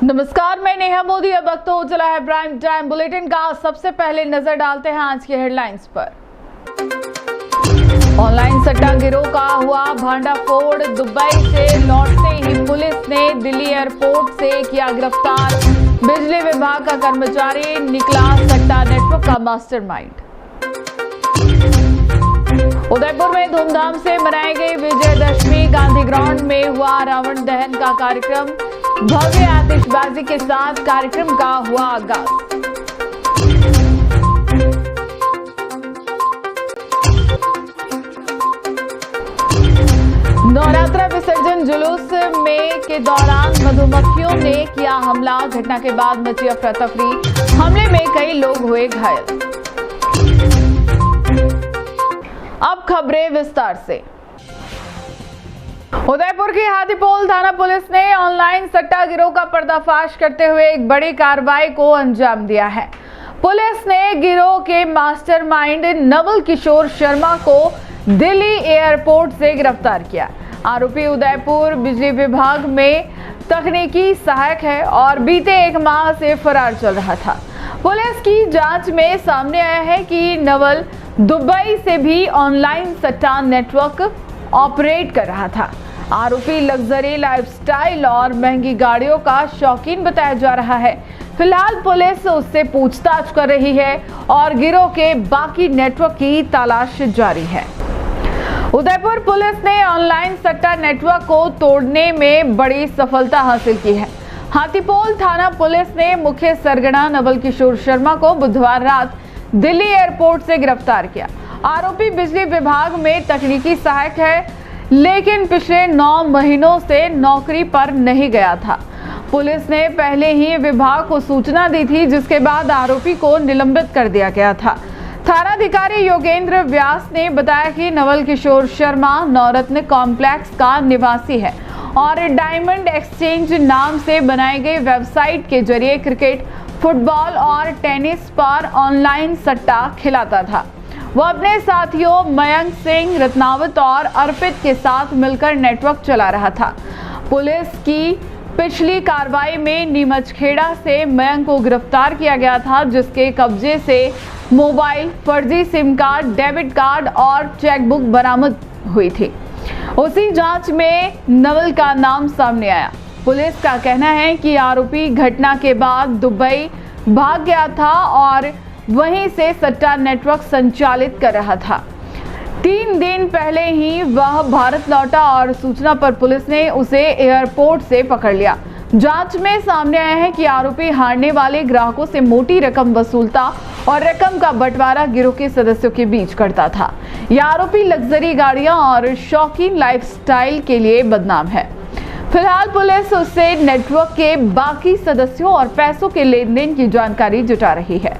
नमस्कार, मैं नेहा मोदी। अब वक्त हो चला है प्राइम टाइम बुलेटिन का। सबसे पहले नजर डालते हैं आज की हेडलाइंस पर। ऑनलाइन सट्टा गिरोह का हुआ भांडाफोड़। दुबई से लौटते ही पुलिस ने दिल्ली एयरपोर्ट से किया गिरफ्तार। बिजली विभाग का कर्मचारी निकला सट्टा नेटवर्क का मास्टरमाइंड। उदयपुर में धूमधाम से मनाई गई विजयदशमी। गांधी ग्राउंड में हुआ रावण दहन का कार्यक्रम। भव्य आतिशबाजी के साथ कार्यक्रम का हुआ आगाज। नवरात्रा विसर्जन जुलूस में के दौरान मधुमक्खियों ने किया हमला। घटना के बाद मची अफरा तफरी। हमले में कई लोग हुए घायल। अब खबरें विस्तार से। उदयपुर की हाथीपोल थाना पुलिस ने ऑनलाइन सट्टा गिरोह का पर्दाफाश करते हुए एक बड़ी कार्रवाई को अंजाम दिया है। पुलिस ने गिरोह के मास्टरमाइंड नवल किशोर शर्मा को दिल्ली एयरपोर्ट से गिरफ्तार किया। आरोपी उदयपुर बिजली विभाग में तकनीकी सहायक है और बीते एक माह से फरार चल रहा था। पुलिस की जांच में सामने आया है कि नवल दुबई से भी ऑनलाइन सट्टा नेटवर्क ऑपरेट कर रहा था। आरोपी लग्जरी लाइफस्टाइल और महंगी गाड़ियों का शौकीन बताया जा रहा है। फिलहाल पुलिस उससे पूछताछ कर रही है और गिरोह के बाकी नेटवर्क की तलाश जारी है। उदयपुर पुलिस ने ऑनलाइन सट्टा नेटवर्क को तोड़ने में बड़ी सफलता हासिल की है। हाथीपोल थाना पुलिस ने मुख्य सरगना नवल किशोर शर्मा को बुधवार रात दिल्ली एयरपोर्ट से गिरफ्तार किया। आरोपी बिजली विभाग में तकनीकी सहायक है, लेकिन पिछले 9 महीनों से नौकरी पर नहीं गया था। पुलिस ने पहले ही विभाग को सूचना दी थी, जिसके बाद आरोपी को निलंबित कर दिया गया था। थानाधिकारी योगेंद्र व्यास ने बताया कि नवल किशोर शर्मा नवरत्न कॉम्प्लेक्स का निवासी है और डायमंड एक्सचेंज नाम से बनाई गई वेबसाइट के जरिए क्रिकेट, फुटबॉल और टेनिस पर ऑनलाइन सट्टा खिलाता था। वो अपने साथियों मयंक सिंह, रत्नावत और अर्पित के साथ मिलकर नेटवर्क चला रहा था। पुलिस की पिछली कार्रवाई में नीमचखेड़ा से मयंक को गिरफ्तार किया गया था, जिसके कब्जे से मोबाइल, फर्जी सिम कार्ड, डेबिट कार्ड और चेकबुक बरामद हुई थी। उसी जांच में नवल का नाम सामने आया। पुलिस का कहना है कि आरोपी घटना के बाद दुबई भाग गया था और वहीं से सट्टा नेटवर्क संचालित कर रहा था। 3 दिन पहले ही वह भारत लौटा और सूचना पर पुलिस ने उसे एयरपोर्ट से पकड़ लिया। जांच में सामने आया है कि आरोपी हारने वाले ग्राहकों से मोटी रकम वसूलता और रकम का बंटवारा गिरोह के सदस्यों के बीच करता था। यह आरोपी लग्जरी गाड़ियां और शौकीन लाइफस्टाइल के लिए बदनाम है। फिलहाल पुलिस उससे नेटवर्क के बाकी सदस्यों और पैसों के लेन देन की जानकारी जुटा रही है।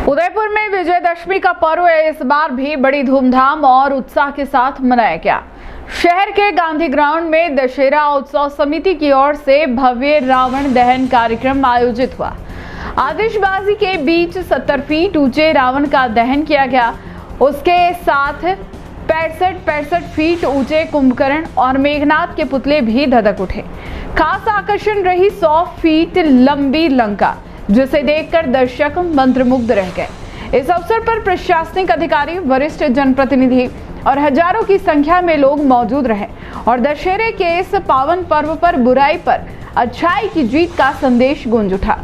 उदयपुर में विजयदशमी का पर्व इस बार भी बड़ी धूमधाम और उत्साह के साथ मनाया गया। शहर के गांधी ग्राउंड में दशहरा उत्सव समिति की ओर से भव्य रावण दहन कार्यक्रम आयोजित हुआ। आतिशबाजी के बीच 70 फीट ऊंचे रावण का दहन किया गया। उसके साथ 65 फीट ऊंचे कुंभकर्ण और मेघनाथ के पुतले भी धधक उठे। खास आकर्षण रही 100 फीट लंबी लंका, जिसे देखकर दर्शक मंत्रमुग्ध रह गए। इस अवसर पर प्रशासनिक अधिकारी, वरिष्ठ जनप्रतिनिधि और हजारों की संख्या में लोग मौजूद रहे और दशहरे के इस पावन पर्व पर बुराई पर अच्छाई की जीत का संदेश गूंज उठा।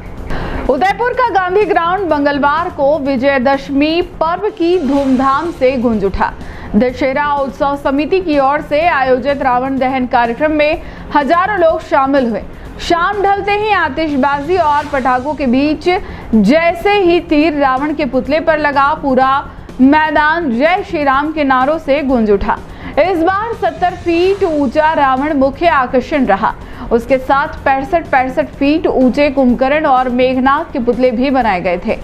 उदयपुर का गांधी ग्राउंड मंगलवार को विजयदशमी पर्व की धूमधाम से गूंज उठा। दशहरा उत्सव समिति की ओर से आयोजित रावण दहन कार्यक्रम में हजारों लोग शामिल हुए। शाम ढलते ही आतिशबाजी और पटाखों के बीच जैसे ही तीर रावण के पुतले पर लगा, पूरा मैदान जय श्री राम के नारों से गूंज उठा। इस बार 70 फीट ऊंचा रावण मुख्य आकर्षण रहा। उसके साथ 65 फीट ऊंचे कुंभकर्ण और मेघनाथ के पुतले भी बनाए गए थे,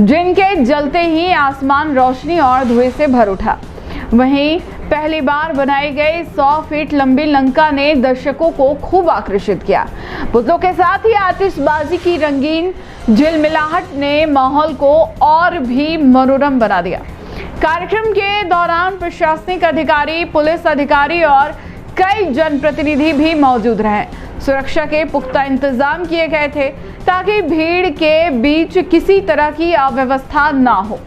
जिनके जलते ही आसमान रोशनी और धुएं से भर उठा। वहीं पहली बार बनाई गई 100 फीट लंबी लंका ने दर्शकों को खूब आकर्षित किया। पुतलों के साथ ही आतिशबाजी की रंगीन झिलमिलाहट ने माहौल को और भी मनोरम बना दिया। कार्यक्रम के दौरान प्रशासनिक अधिकारी, पुलिस अधिकारी और कई जनप्रतिनिधि भी मौजूद रहे। सुरक्षा के पुख्ता इंतजाम किए गए थे ताकि भीड़ के बीच किसी तरह की अव्यवस्था ना हो।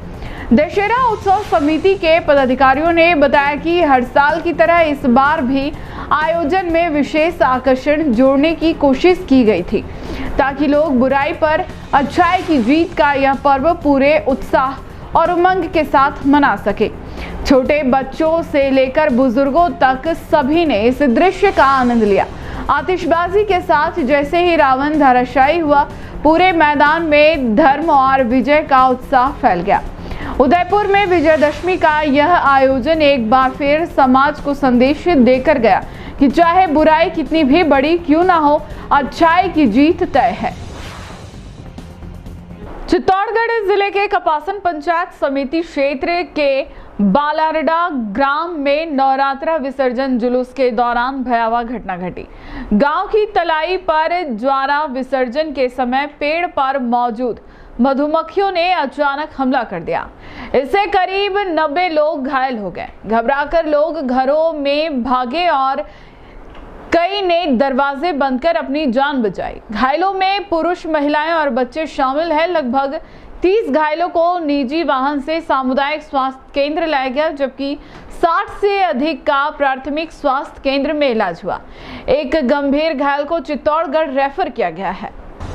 दशहरा उत्सव समिति के पदाधिकारियों ने बताया कि हर साल की तरह इस बार भी आयोजन में विशेष आकर्षण जोड़ने की कोशिश की गई थी ताकि लोग बुराई पर अच्छाई की जीत का यह पर्व पूरे उत्साह और उमंग के साथ मना सके। छोटे बच्चों से लेकर बुजुर्गों तक सभी ने इस दृश्य का आनंद लिया। आतिशबाजी के साथ जैसे ही रावण धराशायी हुआ, पूरे मैदान में धर्म और विजय का उत्साह फैल गया। उदयपुर में विजयदशमी का यह आयोजन एक बार फिर समाज को संदेश देकर गया कि चाहे बुराई कितनी भी बड़ी क्यों ना हो, अच्छाई की जीत तय है। चित्तौड़गढ़ जिले के कपासन पंचायत समिति क्षेत्र के बालारडा ग्राम में नवरात्रा विसर्जन जुलूस के दौरान भयावह घटना घटी। गांव की तलाई पर ज्वारा विसर्जन के समय पेड़ पर मौजूद मधुमक्खियों ने अचानक हमला कर दिया। इससे करीब 90 लोग घायल हो गए। घबराकर लोग घरों में भागे और कई ने दरवाजे बंद कर अपनी जान बचाई। घायलों में पुरुष, महिलाएं और बच्चे शामिल हैं। लगभग 30 घायलों को निजी वाहन से सामुदायिक स्वास्थ्य केंद्र लाया गया, जबकि 60 से अधिक का प्राथमिक स्वास्थ्य केंद्र में इलाज हुआ। एक गंभीर घायल को चित्तौड़गढ़ रेफर किया गया है।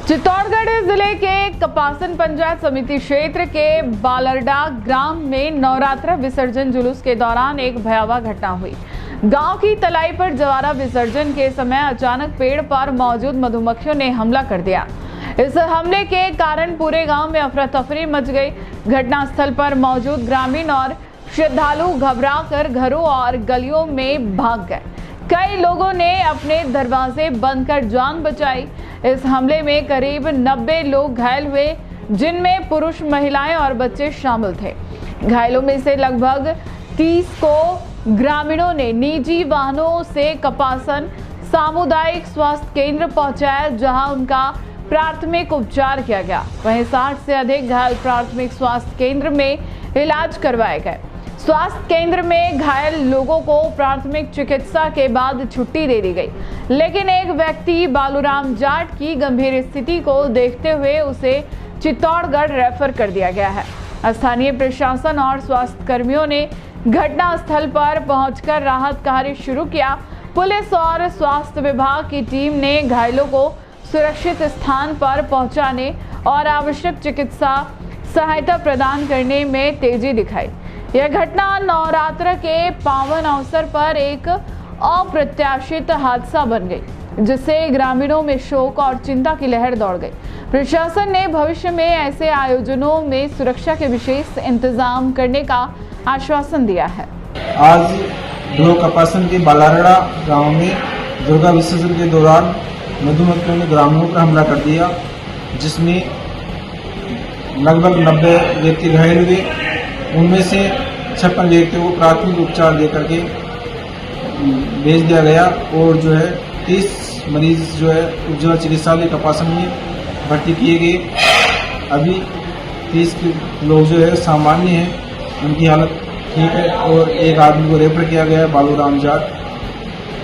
चित्तौड़गढ़ जिले के कपासन पंचायत समिति क्षेत्र के बालरडा ग्राम में नवरात्रा विसर्जन जुलूस के दौरान एक भयावह घटना हुई। गांव की तलाई पर ज्वारा विसर्जन के समय अचानक पेड़ पर मौजूद मधुमक्खियों ने हमला कर दिया। इस हमले के कारण पूरे गांव में अफरा तफरी मच गई। घटनास्थल पर मौजूद ग्रामीण और श्रद्धालु घबराकर घरों और गलियों में भाग गए। कई लोगों ने अपने दरवाजे बंद कर जान बचाई। इस हमले में करीब 90 लोग घायल हुए, जिनमें पुरुष, महिलाएं और बच्चे शामिल थे। घायलों में से लगभग 30 को ग्रामीणों ने निजी वाहनों से कपासन सामुदायिक स्वास्थ्य केंद्र पहुंचाया, जहां उनका प्राथमिक उपचार किया गया। वहीं 60 से अधिक घायल प्राथमिक स्वास्थ्य केंद्र में इलाज करवाए गए। स्वास्थ्य केंद्र में घायल लोगों को प्राथमिक चिकित्सा के बाद छुट्टी दे दी गई, लेकिन एक व्यक्ति बालूराम जाट की गंभीर स्थिति को देखते हुए उसे चित्तौड़गढ़ रेफर कर दिया गया है। स्थानीय प्रशासन और स्वास्थ्य कर्मियों ने घटनास्थल पर पहुंचकर राहत कार्य शुरू किया। पुलिस और स्वास्थ्य विभाग की टीम ने घायलों को सुरक्षित स्थान पर पहुंचाने और आवश्यक चिकित्सा सहायता प्रदान करने में तेजी दिखाई। यह घटना नवरात्र के पावन अवसर पर एक अप्रत्याशित हादसा बन गई, जिससे ग्रामीणों में शोक और चिंता की लहर दौड़ गई। प्रशासन ने भविष्य में ऐसे आयोजनों में सुरक्षा के विशेष इंतजाम करने का आश्वासन दिया है। आज ब्लॉक कपासन के बालारडा गांव में दुर्गा विसर्जन के दौरान मधुमक्खियों ने ग्रामीणों पर हमला कर दिया, जिसमें लगभग 90 व्यक्ति घायल हुए। उनमें से 56 व्यक्तियों को प्राथमिक उपचार देकर के भेज दिया गया और जो है 30 मरीज जो है उज्ज्वल चिकित्सालय कपासन में भर्ती किए गए। अभी 30 लोग जो है सामान्य हैं, उनकी हालत ठीक है और एक आदमी को रेफर किया गया है बालूराम जाट,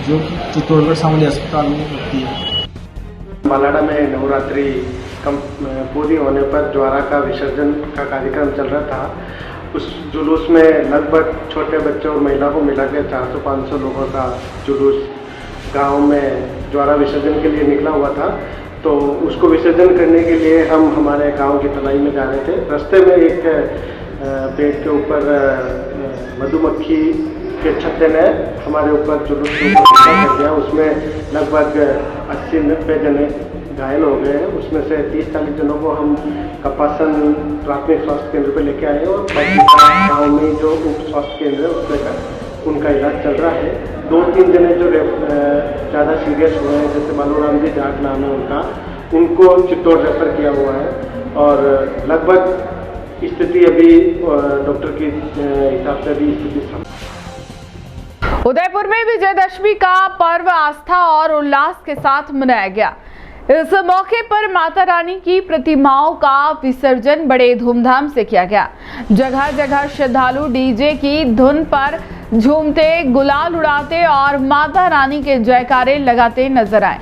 जो चित्तौड़गढ़ सामुदायिक अस्पताल में भर्ती है। बालाडा में नवरात्रि पूरी होने पर ज्वारा का विसर्जन का कार्यक्रम चल रहा था। उस जुलूस में लगभग छोटे बच्चों और महिला को मिला के 400-500 लोगों का जुलूस गांव में ज्वारा विसर्जन के लिए निकला हुआ था। तो उसको विसर्जन करने के लिए हम हमारे गांव की तलाई में जा रहे थे। रास्ते में एक पेड़ के ऊपर मधुमक्खी के छत्ते ने हमारे ऊपर जुलूस कर दिया। उसमें लगभग 80-90 जने घायल हो गए हैं। उसमें से 30-40 जनों को हम कपासन प्राथमिक स्वास्थ्य केंद्र पे लेके आए और गांव में जो उप स्वास्थ्य केंद्र है उसमें का उनका इलाज चल रहा है। 2-3 जने जो ज़्यादा सीरियस हुए हैं, जैसे बालूराम जी जाट नाम है उनका, उनको चित्तौड़ रेफर किया हुआ है और लगभग स्थिति अभी डॉक्टर के हिसाब से अभी स्थिति। उदयपुर में विजयदशमी का पर्व आस्था और उल्लास के साथ मनाया गया। इस मौके पर माता रानी की प्रतिमाओं का विसर्जन बड़े धूमधाम से किया गया। जगह जगह श्रद्धालु डीजे की धुन पर झूमते, गुलाल उड़ाते और माता रानी के जयकारे लगाते नजर आए।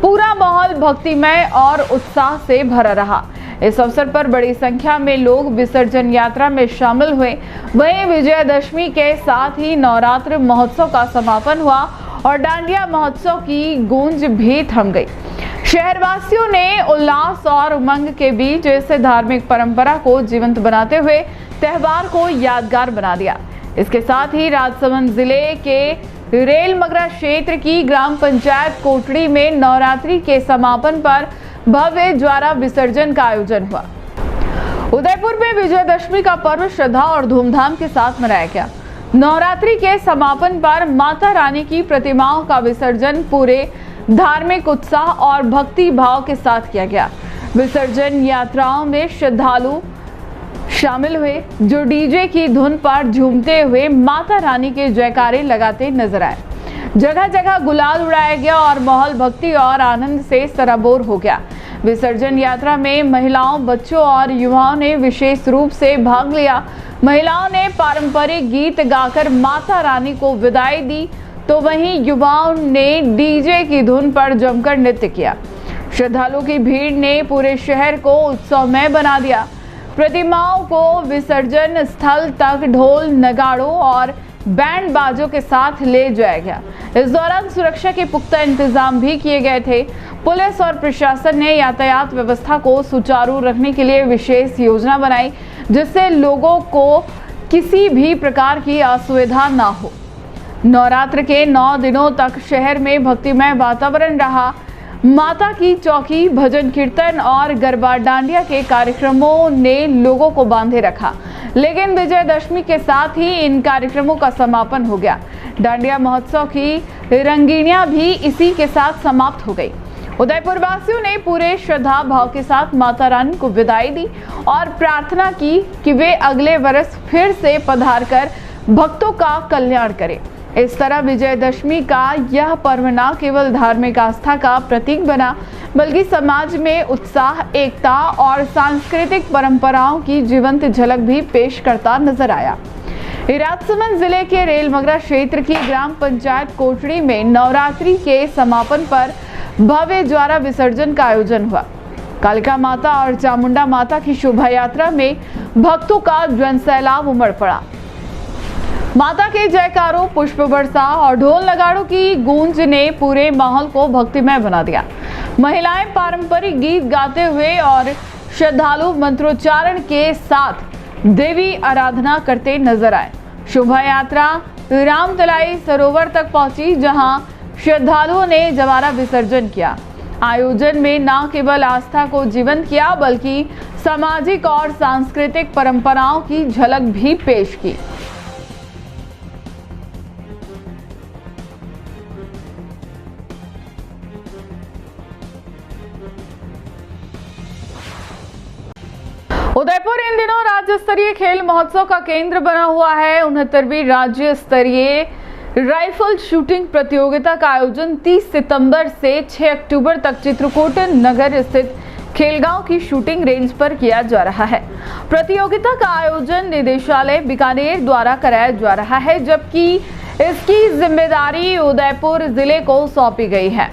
पूरा माहौल भक्तिमय और उत्साह से भरा रहा। इस अवसर पर बड़ी संख्या में लोग विसर्जन यात्रा में शामिल हुए। वहीं विजयदशमी के साथ ही नवरात्र महोत्सव का समापन हुआ और डांडिया महोत्सव की गूंज भी थम गई। शहरवासियों ने उल्लास और उमंग के बीच इस धार्मिक परंपरा को जीवंत बनाते हुए त्योहार को यादगार बना दिया। इसके साथ ही राजसमंद जिले के रेल मगरा क्षेत्र की ग्राम पंचायत कोटड़ी में नवरात्रि के समापन पर भव्य ज्वारा विसर्जन का आयोजन हुआ। उदयपुर में विजयदशमी का पर्व श्रद्धा और धूमधाम के साथ मनाया गया। नवरात्रि के समापन पर माता रानी की प्रतिमाओं का विसर्जन पूरे धार्मिक उत्साह और भक्ति भाव के साथ किया गया। विसर्जन यात्राओं में श्रद्धालु शामिल हुए, जो डीजे की धुन पर झूमते हुए माता रानी के जयकारे लगाते नजर आए। जगह जगह गुलाल उड़ाया गया और माहौल भक्ति और आनंद से सराबोर हो गया। विसर्जन यात्रा में महिलाओं, बच्चों और युवाओं ने विशेष रूप से भाग लिया। महिलाओं ने पारंपरिक गीत गाकर माता रानी को विदाई दी, तो वहीं युवाओं ने डीजे की धुन पर जमकर नृत्य किया। श्रद्धालुओं की भीड़ ने पूरे शहर को उत्सवमय बना दिया। प्रतिमाओं को विसर्जन स्थल तक ढोल, नगाड़ों और बैंड बाजों के साथ ले जाया गया। इस दौरान सुरक्षा के पुख्ता इंतजाम भी किए गए थे। पुलिस और प्रशासन ने यातायात व्यवस्था को सुचारू रखने के लिए विशेष योजना बनाई, जिससे लोगों को किसी भी प्रकार की असुविधा ना हो। नवरात्र के 9 दिनों तक शहर में भक्तिमय वातावरण रहा। माता की चौकी, भजन कीर्तन और गरबा डांडिया के कार्यक्रमों ने लोगों को बांधे रखा, लेकिन विजयदशमी के साथ ही इन कार्यक्रमों का समापन हो गया। डांडिया महोत्सव की रंगीनियां भी इसी के साथ समाप्त हो गई। उदयपुर वासियों ने पूरे श्रद्धा भाव के साथ माता रानी को विदाई दी और प्रार्थना की कि वे अगले वर्ष फिर से पधार कर भक्तों का कल्याण करें। इस तरह विजयदशमी का यह पर्व न केवल धार्मिक आस्था का प्रतीक बना, बल्कि समाज में उत्साह, एकता और सांस्कृतिक परंपराओं की जीवंत झलक भी पेश करता नजर आया। राजसमंद जिले के रेल मगरा क्षेत्र की ग्राम पंचायत कोटड़ी में नवरात्रि के समापन पर भव्य ज्वारा विसर्जन का आयोजन हुआ। कालिका माता और चामुंडा माता की शोभा यात्रा में भक्तों का जनसैलाब उमड़ पड़ा। माता के जयकारों, पुष्प वर्षा और ढोल नगाड़ों की गूंज ने पूरे माहौल को भक्तिमय बना दिया। महिलाएं पारंपरिक गीत गाते हुए और श्रद्धालु मंत्रोच्चारण के साथ देवी आराधना करते नजर आए। शोभा यात्रा रामतलाई सरोवर तक पहुंची, जहां श्रद्धालुओं ने ज्वारा विसर्जन किया। आयोजन में न केवल आस्था को जीवंत किया, बल्कि सामाजिक और सांस्कृतिक परंपराओं की झलक भी पेश की। उदयपुर इन दिनों राज्य स्तरीय खेल महोत्सव का केंद्र बना हुआ है। 69वीं राज्य स्तरीय राइफल शूटिंग प्रतियोगिता का आयोजन 30 सितंबर से 6 अक्टूबर तक चित्रकूट नगर स्थित खेलगांव की शूटिंग रेंज पर किया जा रहा है। प्रतियोगिता का आयोजन निदेशालय बीकानेर द्वारा कराया जा रहा है, जबकि इसकी जिम्मेदारी उदयपुर जिले को सौंपी गई है।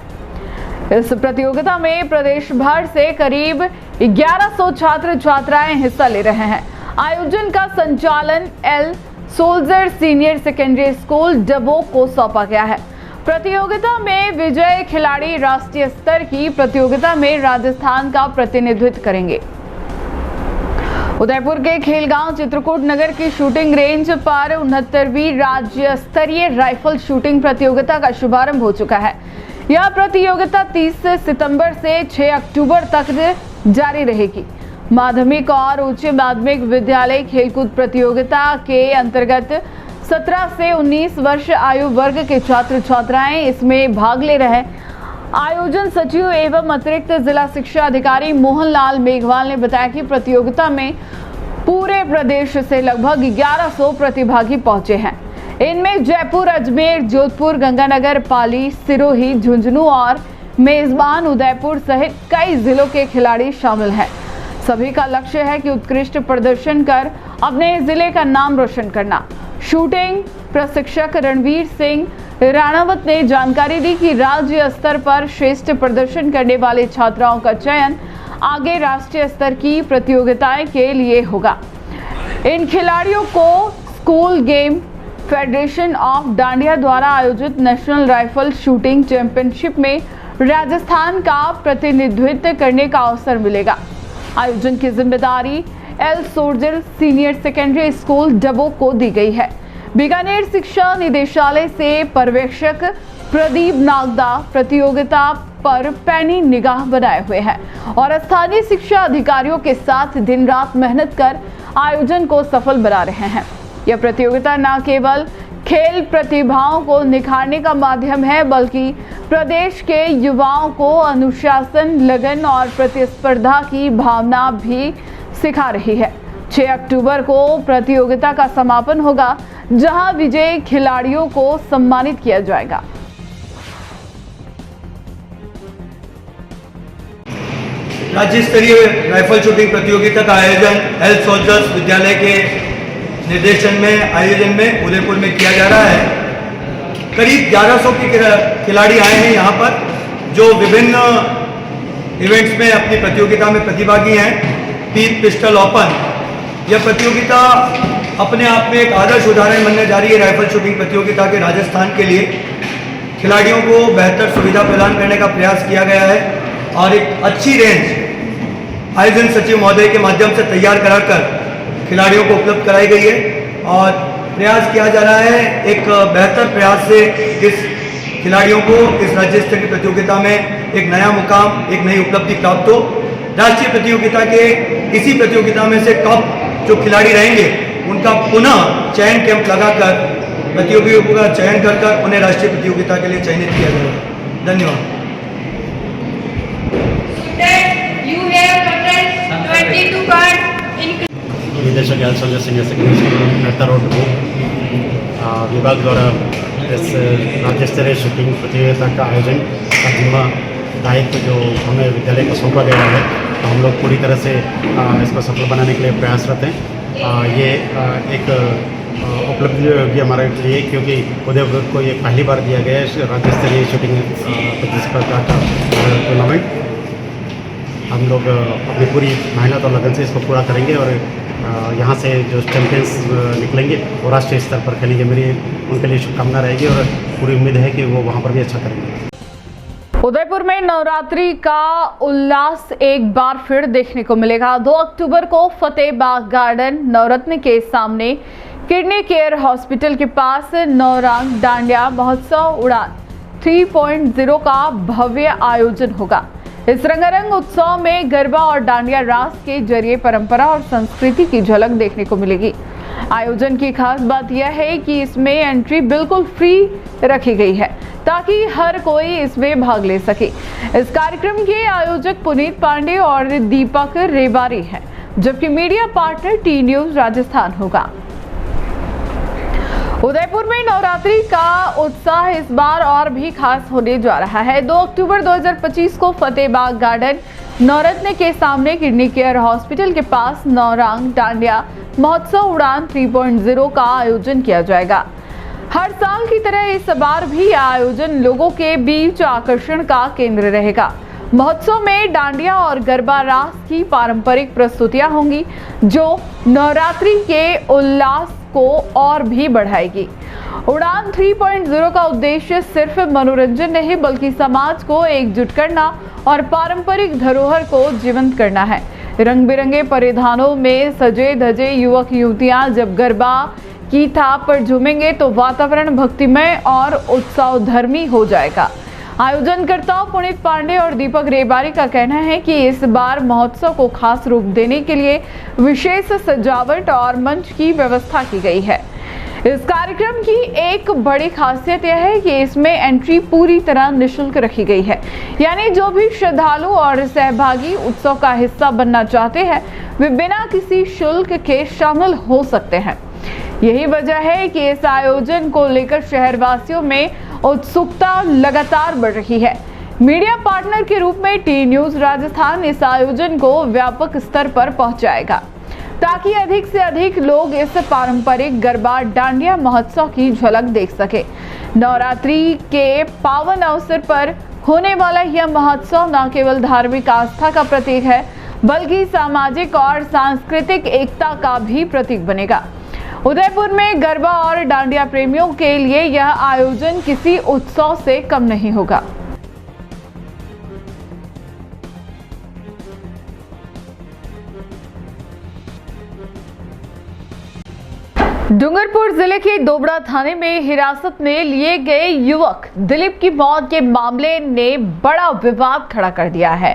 इस प्रतियोगिता में प्रदेश भर से करीब 1100 छात्र छात्राएं हिस्सा ले रहे हैं। आयोजन का संचालन L soldier senior secondary school Dabok को सौंपा गया है। प्रतियोगिता में विजयी खिलाड़ी राष्ट्रीय स्तर की प्रतियोगिता में राजस्थान का प्रतिनिधित्व करेंगे। उदयपुर के खेलगांव चित्रकूट नगर की शूटिंग रेंज पर 69वीं राज्य स्तरीय राइफल शूटिंग प्रतियोगिता का शुभारंभ हो चुका है। यह प्रतियोगिता 30 सितंबर से 6 अक्टूबर तक जारी रहेगी। माध्यमिक और उच्च माध्यमिक विद्यालय खेलकूद प्रतियोगिता के अंतर्गत 17 से 19 वर्ष आयु वर्ग के छात्र छात्राएं इसमें भाग ले रहे हैं। आयोजन सचिव एवं अतिरिक्त जिला शिक्षा अधिकारी मोहनलाल मेघवाल ने बताया कि प्रतियोगिता में पूरे प्रदेश से लगभग 1100 प्रतिभागी पहुंचे हैं। इनमें जयपुर, अजमेर, जोधपुर, गंगानगर, पाली, सिरोही, झुंझुनू और मेजबान उदयपुर सहित कई जिलों के खिलाड़ी शामिल हैं। सभी का लक्ष्य है कि उत्कृष्ट प्रदर्शन कर अपने जिले का नाम रोशन करना। शूटिंग प्रशिक्षक रणवीर सिंह राणावत ने जानकारी दी कि राज्य स्तर पर श्रेष्ठ प्रदर्शन करने वाले छात्राओं का चयन आगे राष्ट्रीय स्तर की प्रतियोगिताएं के लिए होगा। इन खिलाड़ियों को school game federation of dandiya द्वारा आयोजित नेशनल राइफल शूटिंग चैंपियनशिप में राजस्थान का प्रतिनिधित्व करने का अवसर मिलेगा। आयोजन की जिम्मेदारी L soldier senior secondary school डबो को दी गई है। बीकानेर शिक्षा निदेशालय से पर्यवेक्षक प्रदीप नागदा प्रतियोगिता पर पैनी निगाह बनाए हुए हैं और स्थानीय शिक्षा अधिकारियों के साथ दिन रात मेहनत कर आयोजन को सफल बना रहे हैं। यह प्रतियोगिता न केवल खेल प्रतिभाओं को निखारने का माध्यम है, बल्कि प्रदेश के युवाओं को अनुशासन, लगन और प्रतिस्पर्धा की भावना भी सिखा रही है। 6 अक्टूबर को प्रतियोगिता का समापन होगा, जहां विजयी खिलाड़ियों को सम्मानित किया जाएगा। राज्य स्तरीय राइफल शूटिंग प्रतियोगिता का आयोजन एल सोल्जर्स विद्यालय के निर्देशन में आयोजन में उदयपुर में किया जा रहा है। करीब 1100 के खिलाड़ी आए हैं यहाँ पर, जो विभिन्न इवेंट्स में अपनी प्रतियोगिता में प्रतिभागी हैं। पीप पिस्टल ओपन, यह प्रतियोगिता अपने आप में एक आदर्श उदाहरण बनने जा रही है। राइफल शूटिंग प्रतियोगिता के राजस्थान के लिए खिलाड़ियों को बेहतर सुविधा प्रदान करने का प्रयास किया गया है और एक अच्छी रेंज आयोजन सचिव महोदय के माध्यम से तैयार कराकर खिलाड़ियों को उपलब्ध कराई गई है और प्रयास किया जा रहा है एक बेहतर प्रयास से इस खिलाड़ियों को इस राज्य स्तरीय प्रतियोगिता में एक नया मुकाम, एक नई उपलब्धि प्राप्त हो। राष्ट्रीय प्रतियोगिता के इसी प्रतियोगिता में से टॉप जो खिलाड़ी रहेंगे उनका पुनः चयन कैंप लगाकर प्रतियोगियों का चयन कर उन्हें राष्ट्रीय प्रतियोगिता के लिए चयनित किया जाएगा। धन्यवाद। निदेशक L soldier senior secondary school Mehta road विभाग द्वारा इस राज्य स्तरीय शूटिंग प्रतियोगिता का आयोजन का जिम्मा दायित्व जो हमें विद्यालय को सौंपा गया है, तो हम लोग पूरी तरह से इसको सफल बनाने के लिए प्रयासरत हैं। ये एक उपलब्धि होगी हमारे लिए, क्योंकि उदयपुर को ये पहली बार दिया गया है राज्य स्तरीय शूटिंग प्रतिस्पर्धा का टूर्नामेंट। हम लोग अपनी पूरी मेहनत और लगन से इसको पूरा करेंगे और यहाँ से जो चैंपियंस निकलेंगे वो राष्ट्रीय स्तर पर खेलेंगे। मेरी उनके लिए शुभकामना रहेगी और पूरी उम्मीद है कि वो वहाँ पर भी अच्छा करेंगे। उदयपुर में नवरात्रि का उल्लास एक बार फिर देखने को मिलेगा। 2 अक्टूबर को फतेहबाग गार्डन नवरत्न के सामने किडनी केयर हॉस्पिटल के पास नौरंग डांडिया महोत्सव उड़ान 3.0 का भव्य आयोजन होगा। इस रंगारंग उत्सव में गरबा और डांडिया रास के जरिए परंपरा और संस्कृति की झलक देखने को मिलेगी। आयोजन की खास बात यह है कि इसमें एंट्री बिल्कुल फ्री रखी गई है, ताकि हर कोई इसमें भाग ले सके। इस कार्यक्रम के आयोजक पुनीत पांडे और दीपक रेबारी हैं, जबकि media partner T news Rajasthan होगा। उदयपुर में नवरात्रि का उत्साह इस बार और भी खास होने जा रहा है। 2 अक्टूबर 2025 को फतेहबाग गार्डन नवरत्न के सामने किडनी केयर हॉस्पिटल के पास नौरंग डांडिया महोत्सव उड़ान 3.0 का आयोजन किया जाएगा। हर साल की तरह इस बार भी यह आयोजन लोगों के बीच आकर्षण का केंद्र रहेगा। महोत्सव में डांडिया और गरबा रास की पारंपरिक प्रस्तुतियां होंगी, जो नवरात्रि के उल्लास को और भी बढ़ाएगी। उड़ान 3.0 का उद्देश्य सिर्फ मनोरंजन नहीं, बल्कि समाज को एकजुट करना और पारंपरिक धरोहर को जीवंत करना है। रंग बिरंगे परिधानों में सजे धजे युवक युवतियां जब गरबा की थाप पर झूमेंगे तो वातावरण भक्तिमय और उत्सवधर्मी हो जाएगा। आयोजनकर्ताओं पुनीत पांडे और दीपक रेबारी का कहना है कि इस बार महोत्सव को खास रूप देने के लिए विशेष सजावट और मंच की व्यवस्था की गई है। इस कार्यक्रम की एक बड़ी खासियत यह है कि इसमें एंट्री पूरी तरह निःशुल्क रखी गई है, यानी जो भी श्रद्धालु और सहभागी उत्सव का हिस्सा बनना चाहते हैं वे बिना किसी शुल्क के शामिल हो सकते हैं। यही वजह है कि इस आयोजन को लेकर शहरवासियों में उत्सुकता लगातार बढ़ रही है। मीडिया पार्टनर के रूप में टी न्यूज राजस्थान इस आयोजन को व्यापक स्तर पर पहुंचाएगा ताकि अधिक से अधिक लोग इस पारंपरिक गरबा डांडिया महोत्सव की झलक देख सके। नवरात्रि के पावन अवसर पर होने वाला यह महोत्सव न केवल धार्मिक आस्था का प्रतीक है बल्कि सामाजिक और सांस्कृतिक एकता का भी प्रतीक बनेगा। उदयपुर में गरबा और डांडिया प्रेमियों के लिए यह आयोजन किसी उत्सव से कम नहीं होगा। डूंगरपुर जिले के दोबड़ा थाने में हिरासत में लिए गए युवक दिलीप की मौत के मामले ने बड़ा विवाद खड़ा कर दिया है।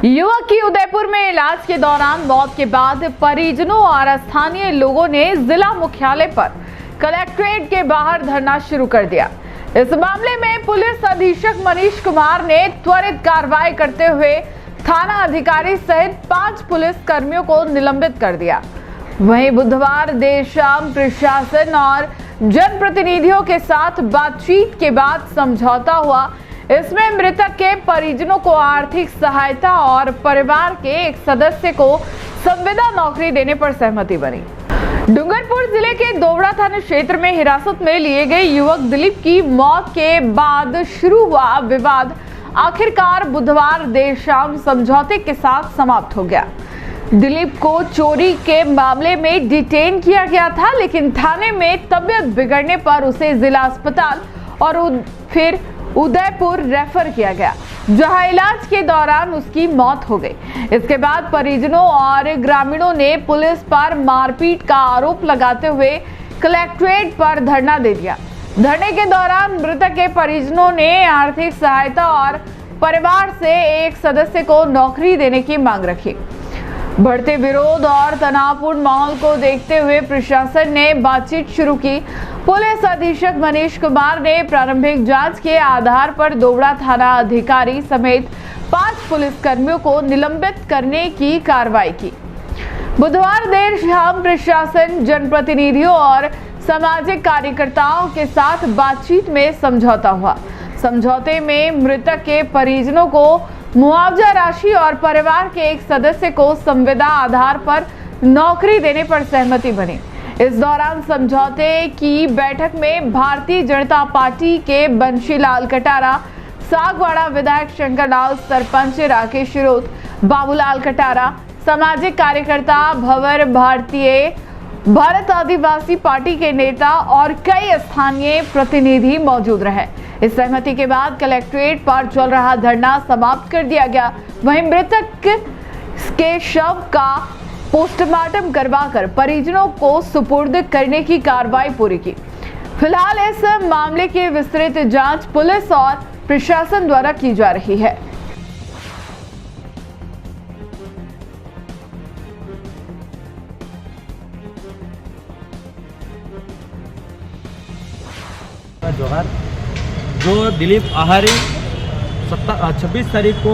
युवक की उदयपुर में इलाज के दौरान मौत के बाद परिजनों और स्थानीय लोगों ने जिला मुख्यालय पर कलेक्ट्रेट के बाहर धरना शुरू कर दिया। इस मामले में पुलिस अधीक्षक मनीष कुमार ने त्वरित कार्रवाई करते हुए थाना अधिकारी सहित 5 पुलिस कर्मियों को निलंबित कर दिया। वहीं बुधवार देर शाम प्रशासन और जनप्रतिनिधियों के साथ बातचीत के बाद समझौता हुआ। इसमें मृतक के परिजनों को आर्थिक सहायता और परिवार के एक सदस्य को संविदा नौकरी देने पर सहमति बनी। डूंगरपुर जिले के दोबड़ा थाना क्षेत्र में हिरासत में लिए गए युवक दिलीप की मौत के बाद शुरू हुआ विवाद आखिरकार बुधवार देर शाम समझौते के साथ समाप्त हो गया। दिलीप को चोरी के मामले में डिटेन किया गया था, लेकिन थाने में तबीयत बिगड़ने पर उसे जिला अस्पताल और फिर उदयपुर रेफर किया गया, जहां इलाज के दौरान उसकी मौत हो गई। इसके बाद परिजनों और ग्रामीणों ने पुलिस पर मारपीट का आरोप लगाते हुए कलेक्ट्रेट पर धरना दे दिया। धरने के दौरान मृतक के परिजनों ने आर्थिक सहायता और परिवार से एक सदस्य को नौकरी देने की मांग रखी। बढ़ते विरोध और तनावपूर्ण माहौल को देखते हुए प्रशासन ने बातचीत शुरू की। पुलिस अधीक्षक मनीष कुमार ने प्रारंभिक जांच के आधार पर दोबड़ा थाना अधिकारी समेत 5 पुलिस कर्मियों को निलंबित करने की कार्रवाई की। बुधवार देर शाम प्रशासन जनप्रतिनिधियों और सामाजिक कार्यकर्ताओं के साथ बातचीत में समझौता हुआ। समझौते में मृतक के परिजनों को मुआवजा राशि और परिवार के एक सदस्य को संविदा आधार पर नौकरी देने पर सहमति बनी। इस दौरान समझौते की बैठक में भारतीय जनता पार्टी के बंशीलाल कटारा, सागवाड़ा विधायक शंकर लाल, सरपंच राकेश शिरोत, बाबूलाल कटारा, सामाजिक कार्यकर्ता भंवर भारतीय, भारत आदिवासी पार्टी के नेता और कई स्थानीय प्रतिनिधि मौजूद रहे। इस सहमति के बाद कलेक्ट्रेट पर चल रहा धरना समाप्त कर दिया गया। वहीं मृतक के शव का पोस्टमार्टम करवाकर परिजनों को सुपुर्द करने की कार्रवाई पूरी की। फिलहाल इस मामले की विस्तृत जांच पुलिस और प्रशासन द्वारा की जा रही है। जोहार। जो दिलीप आहारी 26 तारीख को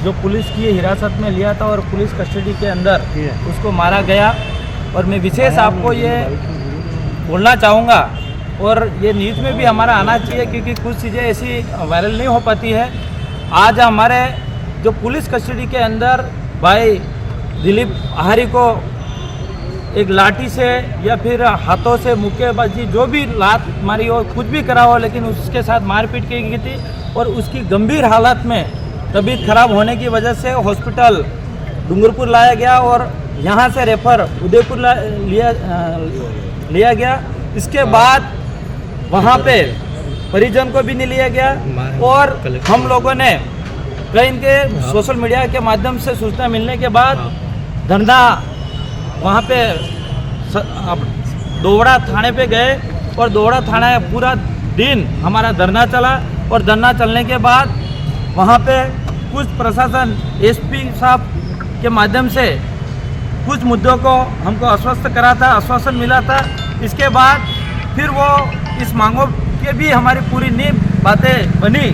जो पुलिस की हिरासत में लिया था और पुलिस कस्टडी के अंदर उसको मारा गया, और मैं विशेष आपको ये बोलना चाहूँगा और ये न्यूज़ में भी हमारा आना चाहिए, क्योंकि कुछ चीज़ें ऐसी वायरल नहीं हो पाती है। आज हमारे जो पुलिस कस्टडी के अंदर भाई दिलीप आहारी को एक लाठी से या फिर हाथों से मुक्केबाजी जो भी लात मारी हो, कुछ भी करा हो, लेकिन उसके साथ मारपीट की गई थी और उसकी गंभीर हालत में तबीयत खराब होने की वजह से हॉस्पिटल डूंगरपुर लाया गया और यहाँ से रेफर उदयपुर लिया गया। इसके बाद वहाँ पे परिजन को भी नहीं लिया गया और हम लोगों ने कई इनके सोशल मीडिया के माध्यम से सूचना मिलने के बाद धरना वहाँ पे दोबड़ा थाने पे गए और दोबड़ा थाना पूरा दिन हमारा धरना चला, और धरना चलने के बाद वहाँ पे कुछ प्रशासन एसपी साहब के माध्यम से कुछ मुद्दों को हमको आश्वस्त करा था, आश्वासन मिला था। इसके बाद फिर वो इस मांगों के भी हमारी पूरी नींव बातें बनी।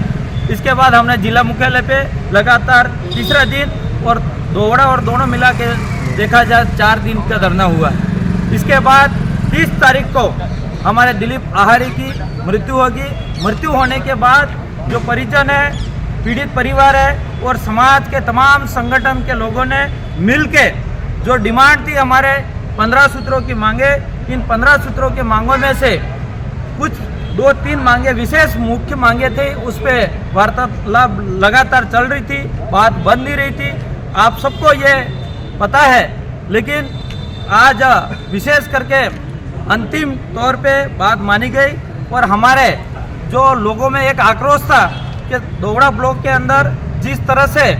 इसके बाद हमने जिला मुख्यालय पे लगातार तीसरा दिन और दोबड़ा और दोनों मिला के देखा जाए 4 दिन का धरना हुआ। इसके बाद 30 तारीख को हमारे दिलीप आहारी की मृत्यु होगी। मृत्यु होने के बाद जो परिजन है पीड़ित परिवार है और समाज के तमाम संगठन के लोगों ने मिलके जो डिमांड थी हमारे 15 सूत्रों की मांगे, इन 15 सूत्रों के मांगों में से कुछ 2-3 मांगे विशेष मुख्य मांगे थे, उस पर वार्तालाप लगातार चल रही थी, बात बन नहीं रही थी, आप सबको ये पता है। लेकिन आज विशेष करके अंतिम तौर पे बात मानी गई और हमारे जो लोगों में एक आक्रोश था कि दोगड़ा ब्लॉक के अंदर जिस तरह से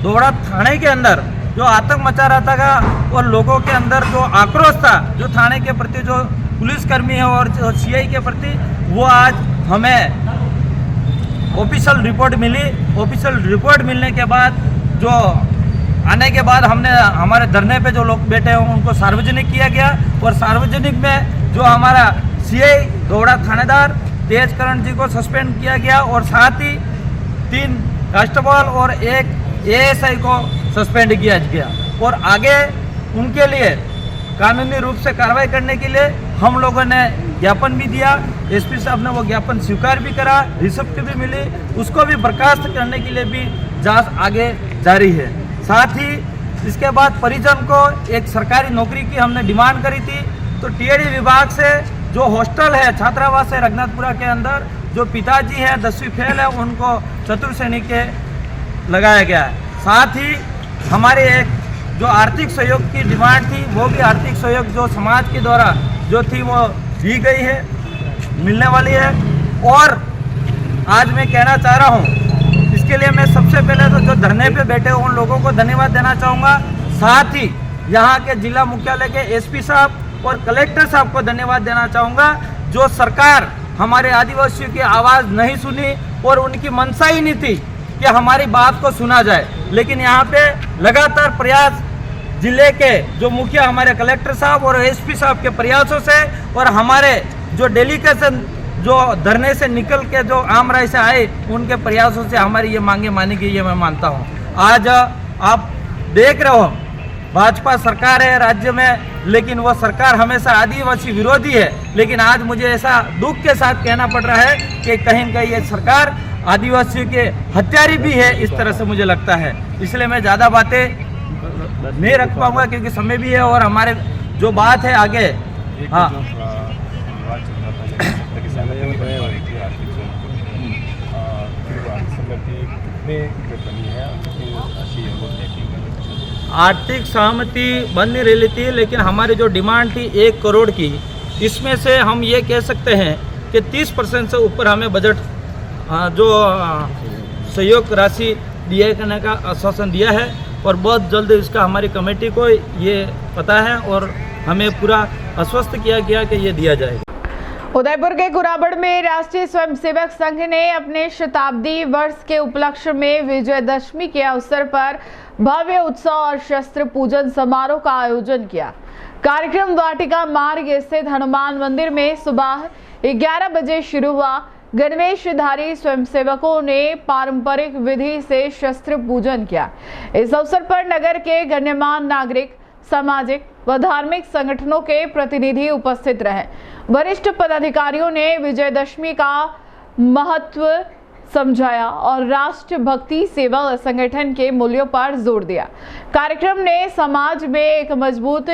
दोगड़ा थाने के अंदर जो आतंक मचा रहा था और लोगों के अंदर जो आक्रोश था, जो थाने के प्रति, जो पुलिसकर्मी है और जो सीआई के प्रति, वो आज हमें ऑफिशियल रिपोर्ट मिली। ऑफिशियल रिपोर्ट मिलने के बाद जो आने के बाद हमने हमारे धरने पे जो लोग बैठे हैं उनको सार्वजनिक किया गया और सार्वजनिक में जो हमारा सीआई दोगड़ा थानेदार तेजकरण जी को सस्पेंड किया गया और साथ ही 3 कांस्टेबल और 1 एएसआई को सस्पेंड किया गया और आगे उनके लिए कानूनी रूप से कार्रवाई करने के लिए हम लोगों ने ज्ञापन भी दिया। एसपी साहब ने वो ज्ञापन स्वीकार भी करा, रिसिप्ट भी मिली, उसको भी बर्खास्त करने के लिए भी जांच आगे जारी है। साथ ही इसके बाद परिजन को एक सरकारी नौकरी की हमने डिमांड करी थी, तो टीएडी विभाग से जो हॉस्टल है, छात्रावास है रघुनाथपुरा के अंदर, जो पिताजी हैं 10वीं फेल है, उनको चतुर्थ श्रेणी के लगाया गया है। साथ ही हमारे एक जो आर्थिक सहयोग की डिमांड थी, वो भी आर्थिक सहयोग जो समाज के द्वारा जो थी वो दी गई है, मिलने वाली है। और आज मैं कहना चाह रहा हूँ, इसके लिए मैं सबसे पहले तो जो धरने पे बैठे उन लोगों को धन्यवाद देना चाहूँगा। साथ ही यहाँ के जिला मुख्यालय के एसपी साहब और कलेक्टर साहब को धन्यवाद देना चाहूँगा, जो सरकार हमारे आदिवासियों की आवाज़ नहीं सुनी और उनकी मंशा ही नहीं थी कि हमारी बात को सुना जाए। लेकिन यहाँ पे लगातार प्रयास जिले के जो मुखिया हमारे कलेक्टर साहब और एसपी साहब के प्रयासों से और हमारे जो डेलीगेशन जो धरने से निकल के जो आम राय से आए, उनके प्रयासों से हमारी ये मांगे मानी गई है, मैं मानता हूँ। आज आप देख रहे हो भाजपा सरकार है राज्य में, लेकिन वो सरकार हमेशा आदिवासी विरोधी है। लेकिन आज मुझे ऐसा दुख के साथ कहना पड़ रहा है कि कहीं न कहीं ये सरकार आदिवासियों के हत्यारी भी है, इस तरह से मुझे लगता है। इसलिए मैं ज़्यादा बातें नहीं रख पाऊंगा क्योंकि समय भी है और हमारे जो बात है आगे। हाँ, आर्थिक सहमति बन नहीं रही थी, लेकिन हमारी जो डिमांड थी 1 करोड़ की, इसमें से हम ये कह सकते हैं कि 30% से ऊपर हमें बजट जो सहयोग राशि दिए करने का आश्वासन दिया है और बहुत जल्द इसका हमारी कमेटी को ये पता है और हमें पूरा आश्वस्त किया गया कि ये दिया जाएगा। उदयपुर के कुराबड़ में राष्ट्रीय स्वयंसेवक संघ ने अपने शताब्दी वर्ष के उपलक्ष्य में विजयदशमी के अवसर पर भव्य उत्सव और शस्त्र पूजन समारोह का आयोजन किया। कार्यक्रम वाटिका मार्ग स्थित हनुमान मंदिर में सुबह 11 बजे शुरू हुआ। गणवेशधारी स्वयंसेवकों ने पारंपरिक विधि से शस्त्र पूजन किया। इस अवसर पर नगर के गण्यमान्य नागरिक, सामाजिक व धार्मिक संगठनों के प्रतिनिधि उपस्थित रहे। वरिष्ठ पदाधिकारियों ने विजयदशमी का महत्व समझाया और राष्ट्र भक्ति, सेवा व संगठन के मूल्यों पर जोर दिया। कार्यक्रम ने समाज में एक मजबूत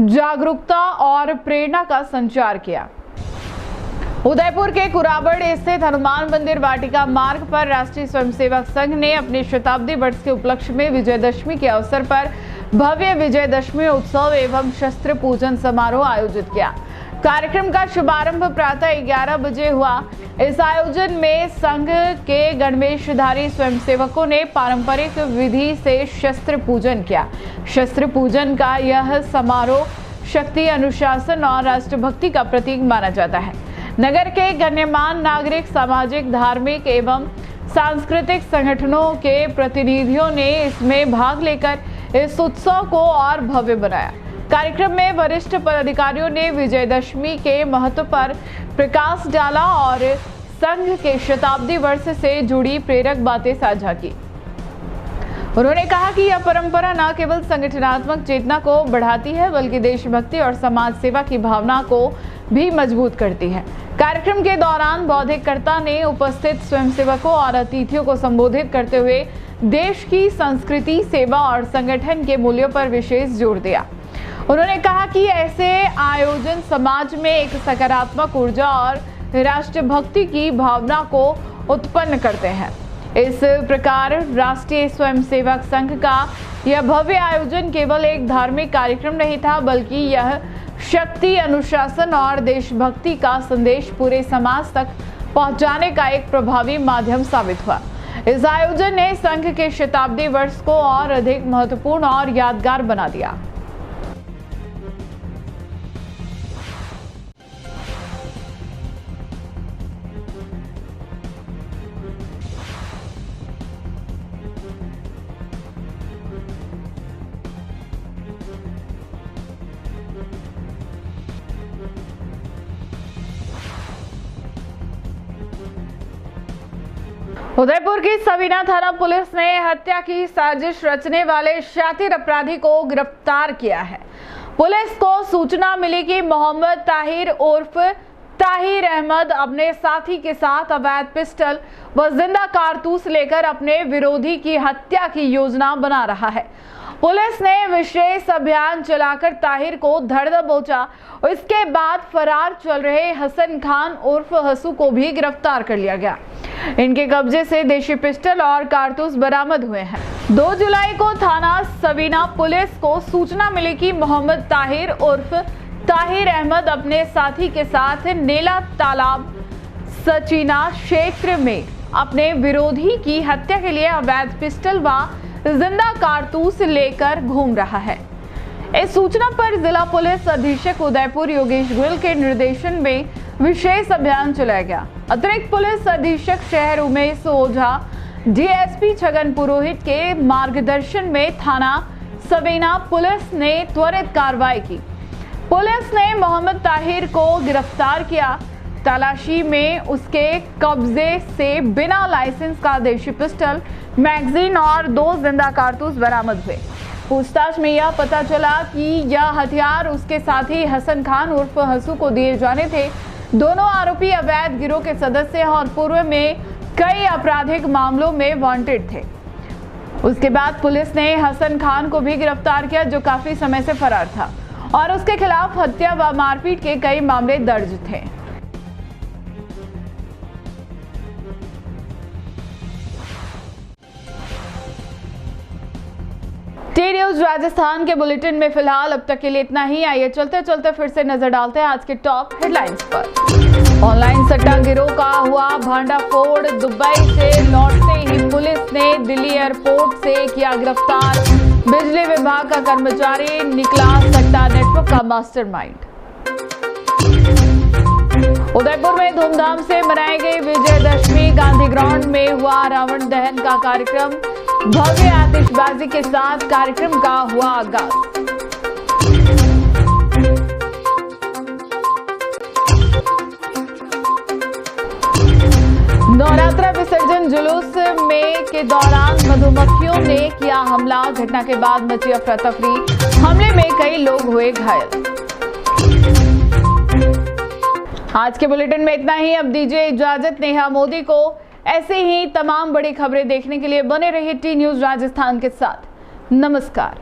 जागरूकता और प्रेरणा का संचार किया। उदयपुर के कुराबड़ स्थित हनुमान मंदिर वाटिका मार्ग पर राष्ट्रीय स्वयंसेवक संघ ने अपने शताब्दी वर्ष के उपलक्ष्य में विजयदशमी के अवसर पर भव्य विजयदशमी उत्सव एवं शस्त्र पूजन समारोह आयोजित किया। कार्यक्रम का शुभारंभ प्रातः 11 बजे हुआ। इस आयोजन में संघ के गणवेशधारी स्वयंसेवकों ने पारंपरिक विधि से शस्त्र पूजन किया। शस्त्र पूजन का यह समारोह शक्ति, अनुशासन और राष्ट्रभक्ति का प्रतीक माना जाता है। नगर के गण्यमान्य नागरिक, सामाजिक, धार्मिक एवं सांस्कृतिक संगठनों के प्रतिनिधियों ने इसमें भाग लेकर इस उत्सव को और भव्य बनाया। कार्यक्रम में वरिष्ठ पदाधिकारियों ने विजयदशमी के महत्व पर प्रकाश डाला और संघ के शताब्दी वर्ष से जुड़ी प्रेरक बातें साझा की। उन्होंने कहा कि यह परंपरा न केवल संगठनात्मक चेतना को बढ़ाती है, बल्कि देशभक्ति और समाज सेवा की भावना को भी मजबूत करती है। कार्यक्रम के दौरान बौद्धिककर्ता ने उपस्थित स्वयंसेवकों और अतिथियों को संबोधित करते हुए देश की संस्कृति, सेवा और संगठन के मूल्यों पर विशेष जोर दिया। उन्होंने कहा कि ऐसे आयोजन समाज में एक सकारात्मक ऊर्जा और राष्ट्रभक्ति की भावना को उत्पन्न करते हैं। इस प्रकार राष्ट्रीय स्वयंसेवक संघ का यह भव्य आयोजन केवल एक धार्मिक कार्यक्रम नहीं था, बल्कि यह शक्ति, अनुशासन और देशभक्ति का संदेश पूरे समाज तक पहुंचाने का एक प्रभावी माध्यम साबित हुआ। इस आयोजन ने संघ के शताब्दी वर्ष को और अधिक महत्वपूर्ण और यादगार बना दिया। उदयपुर की सबीना थाना पुलिस ने हत्या की साजिश रचने वाले शातिर अपराधी को गिरफ्तार किया है। पुलिस को सूचना मिली कि मोहम्मद ताहिर उर्फ ताहिर अहमद अपने साथी के साथ अवैध पिस्टल व जिंदा कारतूस लेकर अपने विरोधी की हत्या की योजना बना रहा है। पुलिस ने विशेष अभियान चलाकर ताहिर को धर दबोचा। इसके बाद फरार चल रहे हसन खान उर्फ हसू को भी गिरफ्तार कर लिया गया। इनके कब्जे से देशी पिस्टल और कारतूस बरामद हुए हैं। 2 जुलाई को थाना सबीना पुलिस को सूचना मिली कि मोहम्मद ताहिर उर्फ ताहिर अहमद अपने साथी के साथ नेला तालाब सचीना क्षेत्र में अपने विरोधी की हत्या के लिए अवैध पिस्टल व जिंदा कारतूस लेकर घूम रहा है। इस सूचना पर जिला पुलिस अधीक्षक उदयपुर योगेश गोयल के निर्देशन में विशेष अभियान चलाया गया। अतिरिक्त पुलिस अधीक्षक शहर उमेश ओझा, डीएसपी छगन पुरोहित के मार्गदर्शन में थाना सबीना पुलिस ने त्वरित कार्रवाई की। पुलिस ने मोहम्मद ताहिर को गिरफ्तार किया। तलाशी में उसके कब्जे से बिना लाइसेंस का देशी पिस्टल, मैगजीन और 2 जिंदा कारतूस बरामद हुए। पूछताछ में यह पता चला कि यह हथियार उसके साथी हसन खान उर्फ हसू को दिए जाने थे। दोनों आरोपी अवैध गिरोह के सदस्य हैं और पूर्व में कई आपराधिक मामलों में वांटेड थे। उसके बाद पुलिस ने हसन खान को भी गिरफ्तार किया, जो काफी समय से फरार था और उसके खिलाफ हत्या व मारपीट के कई मामले दर्ज थे। टी न्यूज राजस्थान के बुलेटिन में फिलहाल अब तक के लिए इतना ही। आइए चलते चलते फिर से नजर डालते हैं आज के टॉप हेडलाइंस पर। ऑनलाइन सट्टा गिरोह का हुआ भांडाफोड़। दुबई से लौटते ही पुलिस ने दिल्ली एयरपोर्ट से किया गिरफ्तार। बिजली विभाग का कर्मचारी निकला सट्टा नेटवर्क का मास्टरमाइंड। उदयपुर में धूमधाम से मनाई गई विजयदशमी। गांधी ग्राउंड में हुआ रावण दहन का कार्यक्रम। भव्य आतिशबाजी के साथ कार्यक्रम का हुआ आगाज। नवरात्रा विसर्जन जुलूस में के दौरान मधुमक्खियों ने किया हमला। घटना के बाद मची अफरा तफरी। हमले में कई लोग हुए घायल। आज के बुलेटिन में इतना ही। अब दीजिए इजाजत नेहा मोदी को। ऐसे ही तमाम बड़ी खबरें देखने के लिए बने रहिए टी न्यूज राजस्थान के साथ। नमस्कार।